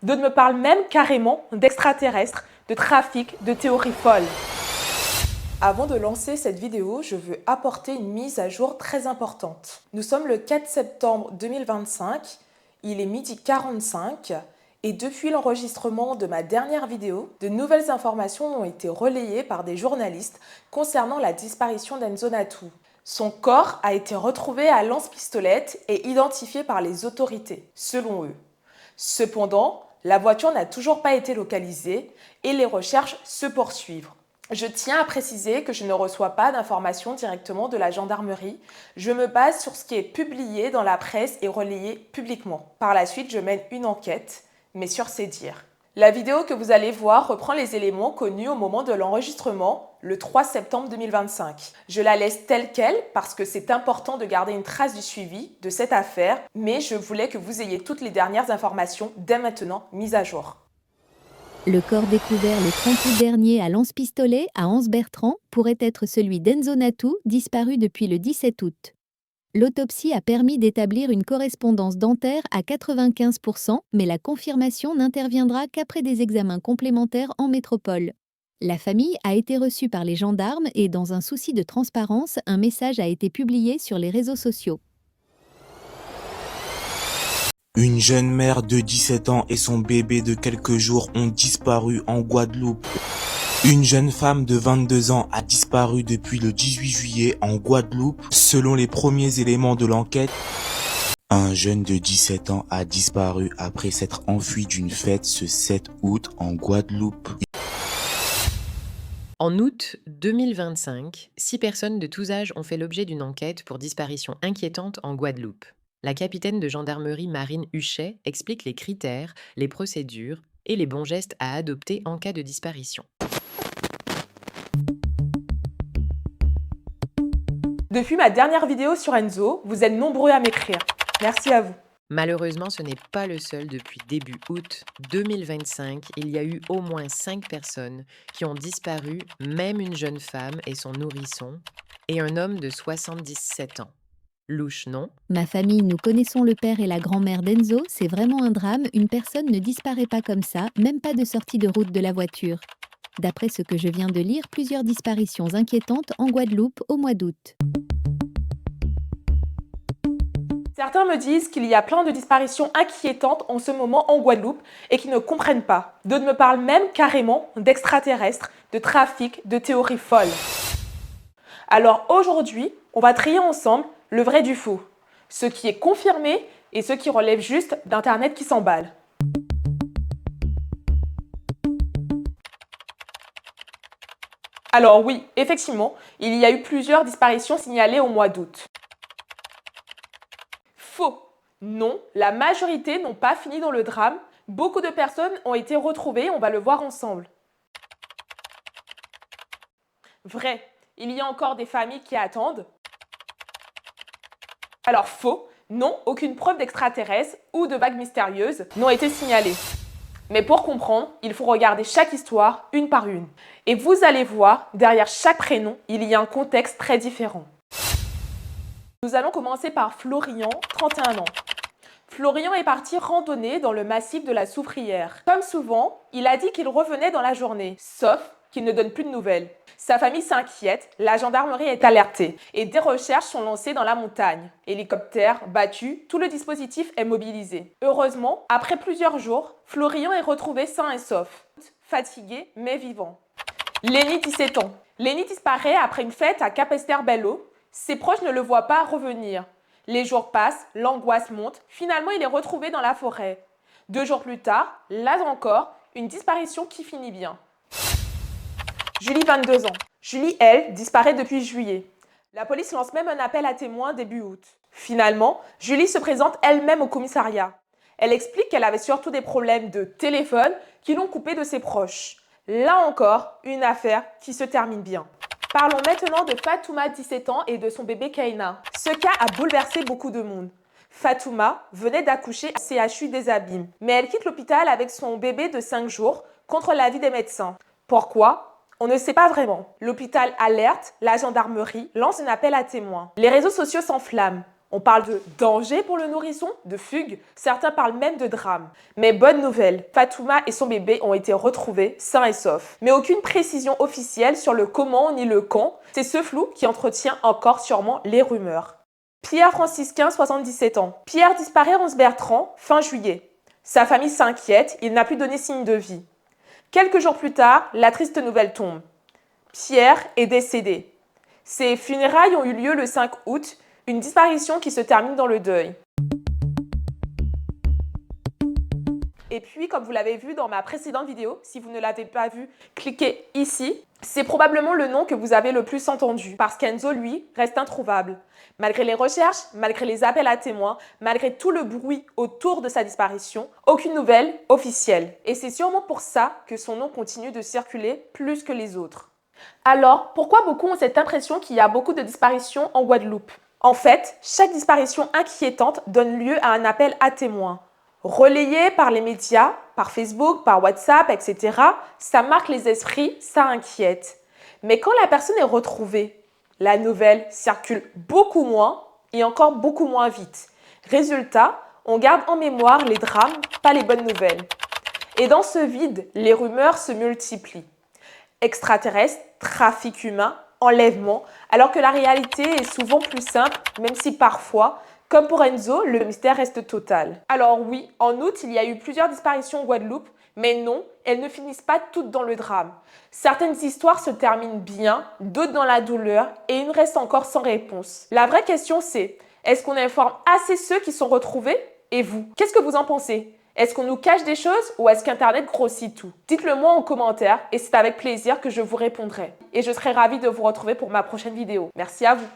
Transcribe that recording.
D'autres me parlent même carrément d'extraterrestres, de trafic, de théories folles. Avant de lancer cette vidéo, je veux apporter une mise à jour très importante. Nous sommes le 4 septembre 2025, il est 12h45 et depuis l'enregistrement de ma dernière vidéo, de nouvelles informations ont été relayées par des journalistes concernant la disparition d'Enzo Nattou. Son corps a été retrouvé à lance-pistolette et identifié par les autorités, selon eux. Cependant, la voiture n'a toujours pas été localisée et les recherches se poursuivent. Je tiens à préciser que je ne reçois pas d'informations directement de la gendarmerie. Je me base sur ce qui est publié dans la presse et relayé publiquement. Par la suite, je mène une enquête, mais sur ces dires. La vidéo que vous allez voir reprend les éléments connus au moment de l'enregistrement, le 3 septembre 2025. Je la laisse telle qu'elle parce que c'est important de garder une trace du suivi de cette affaire, mais je voulais que vous ayez toutes les dernières informations dès maintenant mises à jour. Le corps découvert le 30 août dernier à Lance-Pistolet, à Anse-Bertrand, pourrait être celui d'Enzo Nattou, disparu depuis le 17 août. L'autopsie a permis d'établir une correspondance dentaire à 95%, mais la confirmation n'interviendra qu'après des examens complémentaires en métropole. La famille a été reçue par les gendarmes et, dans un souci de transparence, un message a été publié sur les réseaux sociaux. Une jeune mère de 17 ans et son bébé de quelques jours ont disparu en Guadeloupe. Une jeune femme de 22 ans a disparu depuis le 18 juillet en Guadeloupe, selon les premiers éléments de l'enquête. Un jeune de 17 ans a disparu après s'être enfui d'une fête ce 7 août en Guadeloupe. En août 2025, 6 personnes de tous âges ont fait l'objet d'une enquête pour disparition inquiétante en Guadeloupe. La capitaine de gendarmerie Marine Huchet explique les critères, les procédures et les bons gestes à adopter en cas de disparition. Depuis ma dernière vidéo sur Enzo, vous êtes nombreux à m'écrire. Merci à vous. Malheureusement, ce n'est pas le seul. Depuis début août 2025, il y a eu au moins 5 personnes qui ont disparu, même une jeune femme et son nourrisson, et un homme de 77 ans. Louche, non? Ma famille, nous connaissons le père et la grand-mère d'Enzo, c'est vraiment un drame, une personne ne disparaît pas comme ça, même pas de sortie de route de la voiture. D'après ce que je viens de lire, plusieurs disparitions inquiétantes en Guadeloupe au mois d'août. Certains me disent qu'il y a plein de disparitions inquiétantes en ce moment en Guadeloupe et qu'ils ne comprennent pas. D'autres me parlent même carrément d'extraterrestres, de trafic, de théories folles. Alors aujourd'hui, on va trier ensemble le vrai du faux, ce qui est confirmé et ce qui relève juste d'Internet qui s'emballe. Alors oui, effectivement, il y a eu plusieurs disparitions signalées au mois d'août. Faux. Non, la majorité n'ont pas fini dans le drame. Beaucoup de personnes ont été retrouvées, on va le voir ensemble. Vrai, il y a encore des familles qui attendent. Alors faux, non, aucune preuve d'extraterrestres ou de vagues mystérieuses n'ont été signalées. Mais pour comprendre, il faut regarder chaque histoire une par une. Et vous allez voir, derrière chaque prénom, il y a un contexte très différent. Nous allons commencer par Florian, 31 ans. Florian est parti randonner dans le massif de la Soufrière. Comme souvent, il a dit qu'il revenait dans la journée, sauf qu'il ne donne plus de nouvelles. Sa famille s'inquiète, la gendarmerie est alertée et des recherches sont lancées dans la montagne. Hélicoptères, battus, tout le dispositif est mobilisé. Heureusement, après plusieurs jours, Florian est retrouvé sain et sauf, fatigué mais vivant. Lenny, 17 ans. Lenny disparaît après une fête à Capesterre-Belle-Eau. Ses proches ne le voient pas revenir. Les jours passent, l'angoisse monte. Finalement, il est retrouvé dans la forêt. 2 jours plus tard, là encore, une disparition qui finit bien. Julie, 22 ans. Julie, elle, disparaît depuis juillet. La police lance même un appel à témoins début août. Finalement, Julie se présente elle-même au commissariat. Elle explique qu'elle avait surtout des problèmes de téléphone qui l'ont coupée de ses proches. Là encore, une affaire qui se termine bien. Parlons maintenant de Fatouma, 17 ans, et de son bébé Kaina. Ce cas a bouleversé beaucoup de monde. Fatouma venait d'accoucher à CHU des Abîmes, mais elle quitte l'hôpital avec son bébé de 5 jours contre l'avis des médecins. Pourquoi ? On ne sait pas vraiment. L'hôpital alerte, la gendarmerie lance un appel à témoins. Les réseaux sociaux s'enflamment. On parle de danger pour le nourrisson, de fugue, certains parlent même de drame. Mais bonne nouvelle, Fatouma et son bébé ont été retrouvés sains et saufs. Mais aucune précision officielle sur le comment ni le quand, c'est ce flou qui entretient encore sûrement les rumeurs. Pierre Franciscain, 77 ans. Pierre disparaît à Anse-Bertrand, fin juillet. Sa famille s'inquiète, il n'a plus donné signe de vie. Quelques jours plus tard, la triste nouvelle tombe. Pierre est décédé. Ses funérailles ont eu lieu le 5 août, une disparition qui se termine dans le deuil. Et puis, comme vous l'avez vu dans ma précédente vidéo, si vous ne l'avez pas vu, cliquez ici. C'est probablement le nom que vous avez le plus entendu, parce qu'Enzo, lui, reste introuvable. Malgré les recherches, malgré les appels à témoins, malgré tout le bruit autour de sa disparition, aucune nouvelle officielle. Et c'est sûrement pour ça que son nom continue de circuler plus que les autres. Alors, pourquoi beaucoup ont cette impression qu'il y a beaucoup de disparitions en Guadeloupe? En fait, chaque disparition inquiétante donne lieu à un appel à témoins. Relayé par les médias, par Facebook, par WhatsApp, etc., ça marque les esprits, ça inquiète. Mais quand la personne est retrouvée, la nouvelle circule beaucoup moins et encore beaucoup moins vite. Résultat, on garde en mémoire les drames, pas les bonnes nouvelles. Et dans ce vide, les rumeurs se multiplient. Extraterrestres, trafic humain, enlèvement, alors que la réalité est souvent plus simple, même si parfois, comme pour Enzo, le mystère reste total. Alors oui, en août, il y a eu plusieurs disparitions en Guadeloupe, mais non, elles ne finissent pas toutes dans le drame. Certaines histoires se terminent bien, d'autres dans la douleur, et une reste encore sans réponse. La vraie question c'est, est-ce qu'on informe assez ceux qui sont retrouvés? Et vous, qu'est-ce que vous en pensez? Est-ce qu'on nous cache des choses ou est-ce qu'Internet grossit tout? Dites-le moi en commentaire et c'est avec plaisir que je vous répondrai. Et je serai ravie de vous retrouver pour ma prochaine vidéo. Merci à vous.